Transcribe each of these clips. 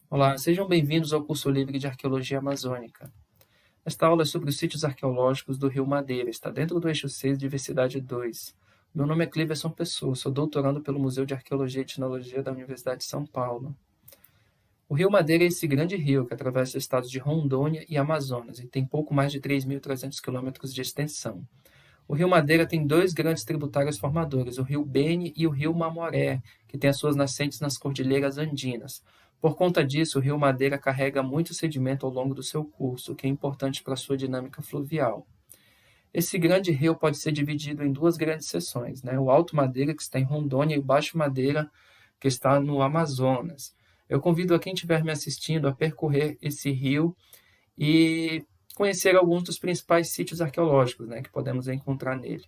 Olá, sejam bem-vindos ao curso livre de Arqueologia Amazônica. Esta aula é sobre os sítios arqueológicos do Rio Madeira, está dentro do eixo 6, Diversidade 2. Meu nome é Cleverson Pessoa, sou doutorando pelo Museu de Arqueologia e Etnologia da Universidade de São Paulo. O Rio Madeira é esse grande rio que atravessa os estados de Rondônia e Amazonas e tem pouco mais de 3.300 quilômetros de extensão. O Rio Madeira tem dois grandes tributários formadores, o Rio Beni e o Rio Mamoré, que têm as suas nascentes nas cordilheiras andinas. Por conta disso, o Rio Madeira carrega muito sedimento ao longo do seu curso, o que é importante para a sua dinâmica fluvial. Esse grande rio pode ser dividido em duas grandes seções, né? O Alto Madeira, que está em Rondônia, e o Baixo Madeira, que está no Amazonas. Eu convido a quem estiver me assistindo a percorrer esse rio e conhecer alguns dos principais sítios arqueológicos, né, que podemos encontrar nele.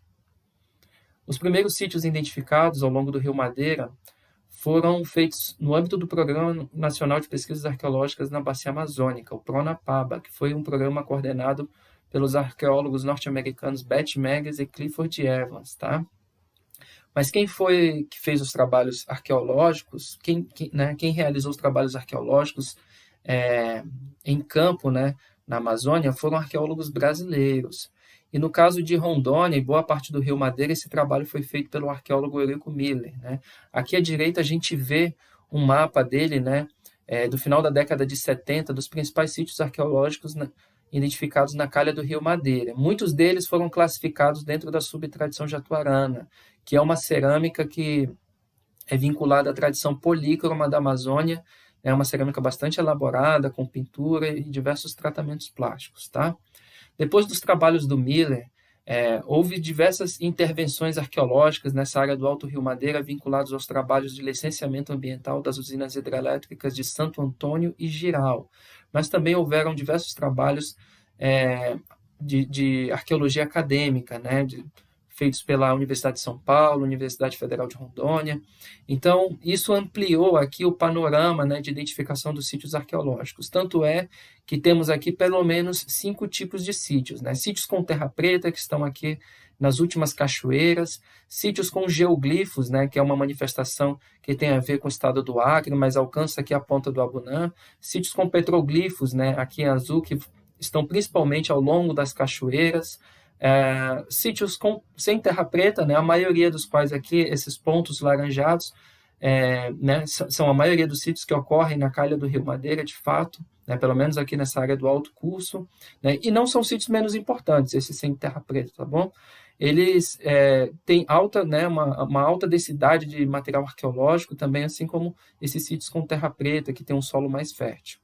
Os primeiros sítios identificados ao longo do Rio Madeira foram feitos no âmbito do Programa Nacional de Pesquisas Arqueológicas na Bacia Amazônica, o PRONAPABA, que foi um programa coordenado pelos arqueólogos norte-americanos Betty Meggs e Clifford Evans, tá? Mas quem foi que fez os trabalhos arqueológicos, quem realizou os trabalhos arqueológicos em campo, né, na Amazônia, foram arqueólogos brasileiros. E no caso de Rondônia e boa parte do Rio Madeira, esse trabalho foi feito pelo arqueólogo Eurico Miller, né? Aqui à direita a gente vê um mapa dele, né, do final da década de 70, dos principais sítios arqueológicos identificados na calha do Rio Madeira. Muitos deles foram classificados dentro da subtradição jatuarana, que é uma cerâmica que é vinculada à tradição polícroma da Amazônia. É uma cerâmica bastante elaborada, com pintura e diversos tratamentos plásticos, tá? Depois dos trabalhos do Miller, houve diversas intervenções arqueológicas nessa área do Alto Rio Madeira vinculados aos trabalhos de licenciamento ambiental das usinas hidrelétricas de Santo Antônio e Giral. Mas também houveram diversos trabalhos de arqueologia acadêmica, né, feitos pela Universidade de São Paulo, Universidade Federal de Rondônia. Então, isso ampliou aqui o panorama, né, de identificação dos sítios arqueológicos. Tanto é que temos aqui pelo menos 5 tipos de sítios, né? Sítios com terra preta, que estão aqui nas últimas cachoeiras, sítios com geoglifos, né, que é uma manifestação que tem a ver com o estado do Acre, mas alcança aqui a ponta do Abunã, sítios com petroglifos, né, aqui em azul, que estão principalmente ao longo das cachoeiras, sítios sem terra preta, né, a maioria dos quais aqui, esses pontos laranjados, né, são a maioria dos sítios que ocorrem na calha do Rio Madeira, de fato, né, pelo menos aqui nessa área do Alto Curso, né, e não são sítios menos importantes, esses sem terra preta, tá bom? Eles têm alta, né, uma alta densidade de material arqueológico também, assim como esses sítios com terra preta, que tem um solo mais fértil.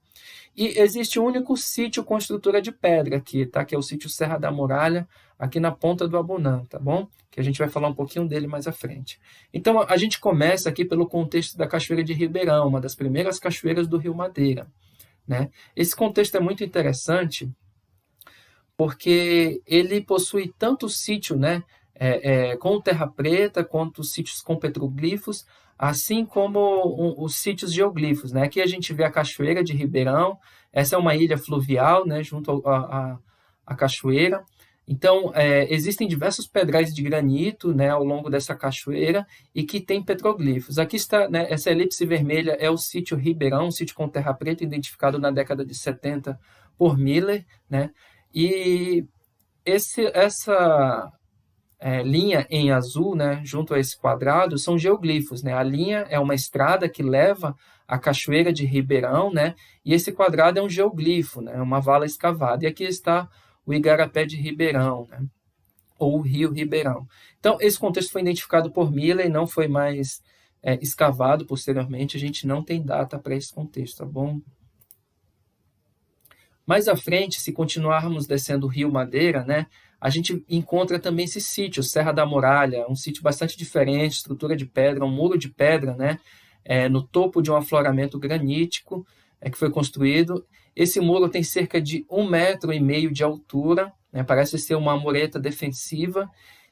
E existe um único sítio com estrutura de pedra aqui, tá? Que é o sítio Serra da Muralha, aqui na ponta do Abunã, tá bom? Que a gente vai falar um pouquinho dele mais à frente. Então, a gente começa aqui pelo contexto da Cachoeira de Ribeirão, uma das primeiras cachoeiras do Rio Madeira, né? Esse contexto é muito interessante porque ele possui tanto sítio, né, com terra preta, quanto sítios com petroglifos, assim como os sítios geoglifos, né? Aqui a gente vê a Cachoeira de Ribeirão, essa é uma ilha fluvial, né, junto à cachoeira. Então, existem diversos pedrais de granito, né, ao longo dessa cachoeira e que tem petroglifos. Aqui está, né, essa elipse vermelha é o sítio Ribeirão, um sítio com terra preta, identificado na década de 70 por Miller, né? E essa linha em azul, né, junto a esse quadrado, são geoglifos, né? A linha é uma estrada que leva à Cachoeira de Ribeirão, né? E esse quadrado é um geoglifo, né? Uma vala escavada. E aqui está o Igarapé de Ribeirão, né? Ou o Rio Ribeirão. Então, esse contexto foi identificado por Miller e não foi mais escavado posteriormente. A gente não tem data para esse contexto, tá bom? Mais à frente, se continuarmos descendo o Rio Madeira, né, a gente encontra também esse sítio, Serra da Muralha, um sítio bastante diferente, estrutura de pedra, um muro de pedra, né, no topo de um afloramento granítico que foi construído. Esse muro tem cerca de 1,5 metro de altura, né, parece ser uma mureta defensiva,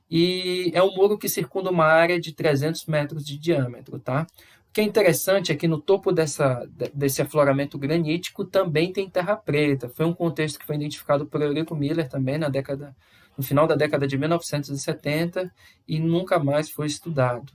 e é um muro que circunda uma área de 300 metros de diâmetro, tá? O que é interessante é que no topo desse afloramento granítico também tem terra preta. Foi um contexto que foi identificado por Eurico Miller também no final da década de 1970 e nunca mais foi estudado.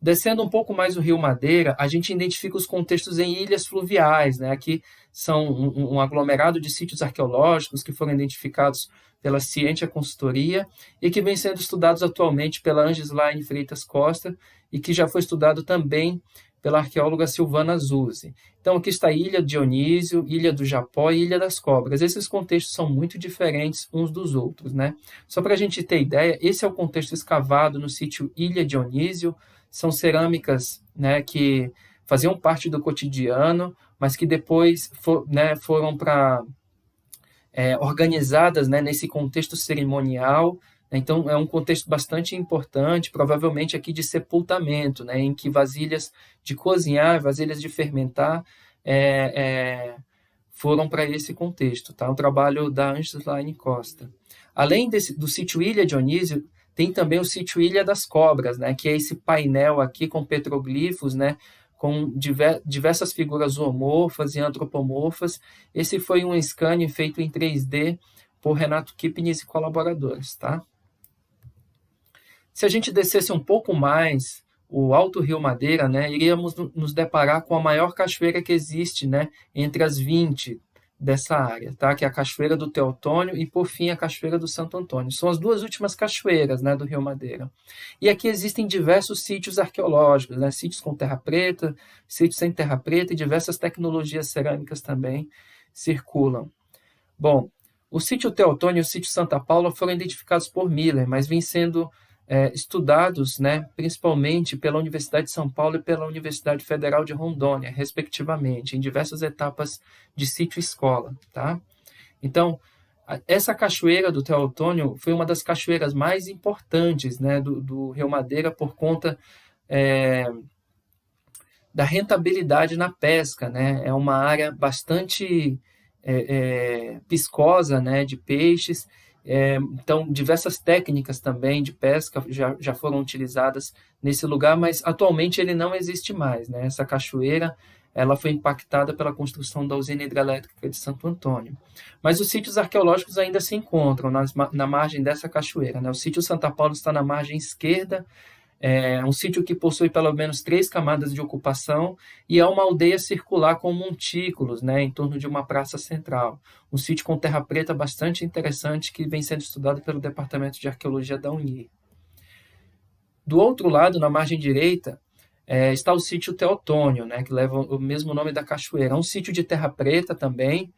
Descendo um pouco mais o Rio Madeira, a gente identifica os contextos em ilhas fluviais, né? Aqui são um aglomerado de sítios arqueológicos que foram identificados pela Scientia Consultoria e que vem sendo estudados atualmente pela Angislaine Freitas Costa e que já foi estudado também pela arqueóloga Silvana Zuzzi. Então, aqui está a Ilha Dionísio, Ilha do Japó e Ilha das Cobras. Esses contextos são muito diferentes uns dos outros, né? Só para a gente ter ideia, esse é o contexto escavado no sítio Ilha Dionísio. São cerâmicas, né, que faziam parte do cotidiano, mas que depois foram organizadas, né, nesse contexto cerimonial. Então, é um contexto bastante importante, provavelmente aqui de sepultamento, né, em que vasilhas de cozinhar, vasilhas de fermentar foram para esse contexto. Tá? O trabalho da Angislaine Costa. Além do sítio Ilha Dionísio, tem também o sítio Ilha das Cobras, né, que é esse painel aqui com petroglifos, né, com diversas figuras zoomorfas e antropomorfas. Esse foi um scan feito em 3D por Renato Kipnis e colaboradores. Tá? Se a gente descesse um pouco mais o Alto Rio Madeira, né, iríamos nos deparar com a maior cachoeira que existe, né, entre as 20 dessa área, tá? Que é a Cachoeira do Teotônio e, por fim, a Cachoeira do Santo Antônio. São as duas últimas cachoeiras, né, do Rio Madeira. E aqui existem diversos sítios arqueológicos, né, sítios com terra preta, sítios sem terra preta e diversas tecnologias cerâmicas também circulam. Bom, o sítio Teotônio e o sítio Santa Paula foram identificados por Miller, mas vêm sendo estudados, né, principalmente pela Universidade de São Paulo e pela Universidade Federal de Rondônia, respectivamente, em diversas etapas de sítio-escola. Tá? Então, essa cachoeira do Teotônio foi uma das cachoeiras mais importantes, né, do Rio Madeira por conta da rentabilidade na pesca. Né? É uma área bastante piscosa, né, de peixes. Então, diversas técnicas também de pesca já foram utilizadas nesse lugar, mas atualmente ele não existe mais. Né? Essa cachoeira ela foi impactada pela construção da usina hidrelétrica de Santo Antônio. Mas os sítios arqueológicos ainda se encontram na margem dessa cachoeira. Né? O sítio Santa Paula está na margem esquerda, é um sítio que possui pelo menos 3 camadas de ocupação e é uma aldeia circular com montículos, né, em torno de uma praça central. Um sítio com terra preta bastante interessante que vem sendo estudado pelo Departamento de Arqueologia da UNI. Do outro lado, na margem direita, está o sítio Teotônio, né, que leva o mesmo nome da cachoeira. É um sítio de terra preta também,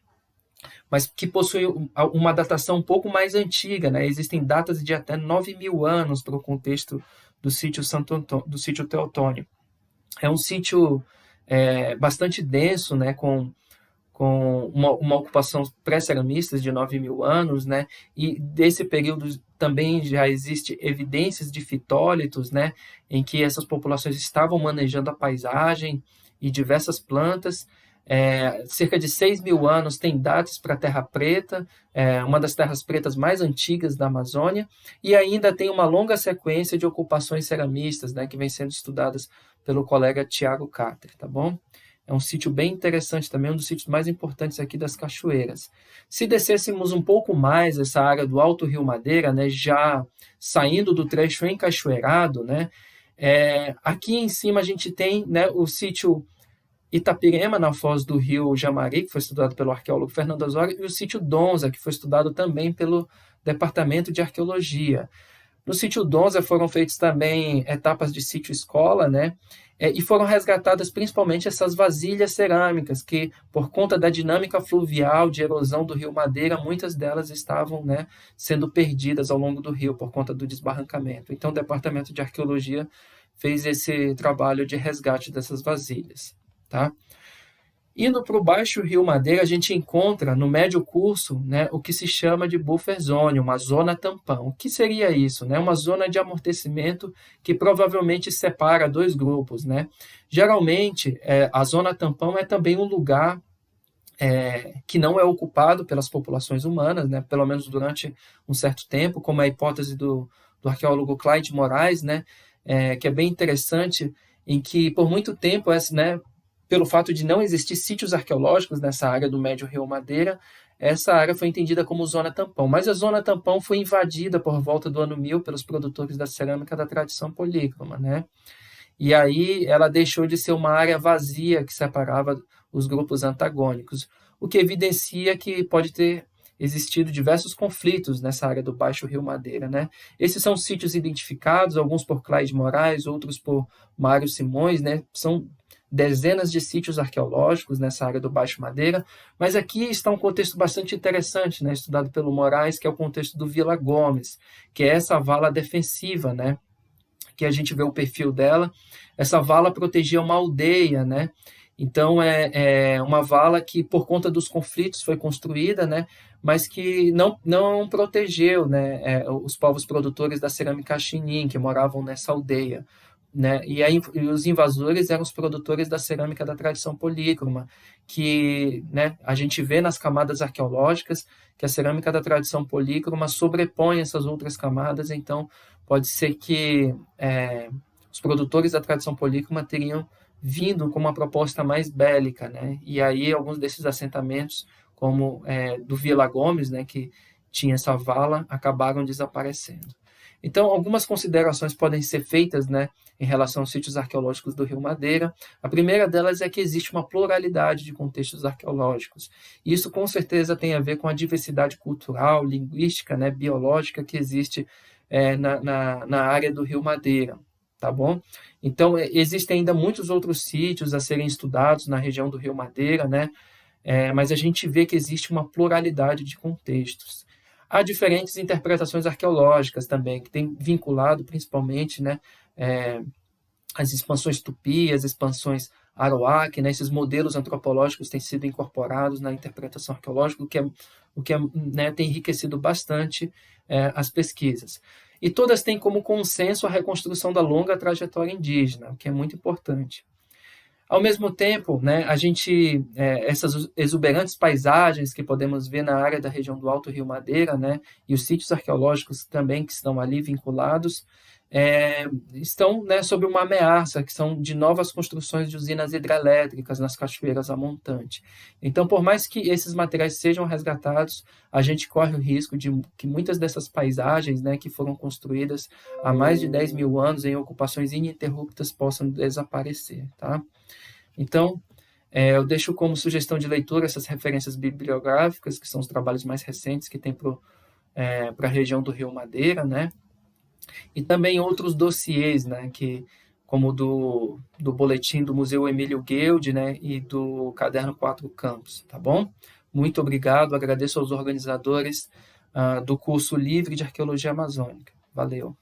mas que possui uma datação um pouco mais antiga. Né? Existem datas de até 9.000 anos para o contexto do sítio do sítio Teotônio. É um sítio bastante denso, né, com uma ocupação pré-ceramista de 9.000 anos, né, e desse período também já existe evidências de fitólitos, né, em que essas populações estavam manejando a paisagem e diversas plantas. Cerca de 6.000 anos tem datas para a Terra Preta, uma das terras pretas mais antigas da Amazônia, e ainda tem uma longa sequência de ocupações ceramistas, né, que vem sendo estudadas pelo colega Tiago Carter, tá bom? É um sítio bem interessante também, um dos sítios mais importantes aqui das cachoeiras. Se descêssemos um pouco mais essa área do Alto Rio Madeira, né, já saindo do trecho encachoeirado, né, aqui em cima a gente tem, né, o sítio Itapirema, na foz do rio Jamari, que foi estudado pelo arqueólogo Fernando Osório, e o sítio Donza, que foi estudado também pelo Departamento de Arqueologia. No sítio Donza foram feitas também etapas de sítio-escola, né? E foram resgatadas principalmente essas vasilhas cerâmicas, que, por conta da dinâmica fluvial de erosão do rio Madeira, muitas delas estavam, né, sendo perdidas ao longo do rio por conta do desbarrancamento. Então, o Departamento de Arqueologia fez esse trabalho de resgate dessas vasilhas. Tá? Indo para o Baixo Rio Madeira, a gente encontra no médio curso, né, o que se chama de buffer zone, uma zona tampão. O que seria isso? Né? Uma zona de amortecimento que provavelmente separa 2 grupos. Né? Geralmente, a zona tampão é também um lugar que não é ocupado pelas populações humanas, né, pelo menos durante um certo tempo, como a hipótese do arqueólogo Clyde Moraes, né, que é bem interessante, em que por muito tempo, né, pelo fato de não existir sítios arqueológicos nessa área do Médio Rio Madeira, essa área foi entendida como zona tampão. Mas a zona tampão foi invadida por volta do ano 1000 pelos produtores da cerâmica da tradição polícroma, né? e aí ela deixou de ser uma área vazia que separava os grupos antagônicos, o que evidencia que pode ter existido diversos conflitos nessa área do Baixo Rio Madeira, né? Esses são sítios identificados, alguns por Cláudio Moraes, outros por Mário Simões, né? São dezenas de sítios arqueológicos nessa área do Baixo Madeira, mas aqui está um contexto bastante interessante, né? Estudado pelo Moraes, que é o contexto do Vila Gomes, que é essa vala defensiva, né? Que a gente vê o perfil dela. Essa vala protegia uma aldeia, né? Então, é uma vala que, por conta dos conflitos, foi construída, né? Mas que não protegeu, né? Os povos produtores da cerâmica Xinim, que moravam nessa aldeia. Né? E os invasores eram os produtores da cerâmica da tradição polícroma, que, né, a gente vê nas camadas arqueológicas que a cerâmica da tradição polícroma sobrepõe essas outras camadas, então pode ser que os produtores da tradição polícroma teriam vindo com uma proposta mais bélica, né? E aí alguns desses assentamentos, como do Vila Gomes, né, que tinha essa vala, acabaram desaparecendo. Então, algumas considerações podem ser feitas, né, em relação aos sítios arqueológicos do Rio Madeira. A primeira delas é que existe uma pluralidade de contextos arqueológicos. Isso, com certeza, tem a ver com a diversidade cultural, linguística, né, biológica que existe na área do Rio Madeira. Tá bom? Então, existem ainda muitos outros sítios a serem estudados na região do Rio Madeira, né? Mas a gente vê que existe uma pluralidade de contextos. Há diferentes interpretações arqueológicas também, que têm vinculado principalmente, né, as expansões Tupi, as expansões Aroac, né, esses modelos antropológicos têm sido incorporados na interpretação arqueológica, o que né, tem enriquecido bastante as pesquisas. E todas têm como consenso a reconstrução da longa trajetória indígena, o que é muito importante. Ao mesmo tempo, né, essas exuberantes paisagens que podemos ver na área da região do Alto Rio Madeira, né, e os sítios arqueológicos também que estão ali vinculados, estão, né, sob uma ameaça, que são de novas construções de usinas hidrelétricas nas cachoeiras a montante. Então, por mais que esses materiais sejam resgatados, a gente corre o risco de que muitas dessas paisagens, né, que foram construídas há mais de 10 mil anos em ocupações ininterruptas possam desaparecer, tá? Então, eu deixo como sugestão de leitura essas referências bibliográficas, que são os trabalhos mais recentes que tem para a região do Rio Madeira, né? E também outros dossiês, né? Como do boletim do Museu Emílio Guild, né? E do Caderno Quatro Campos, tá bom? Muito obrigado, agradeço aos organizadores do curso livre de Arqueologia Amazônica. Valeu!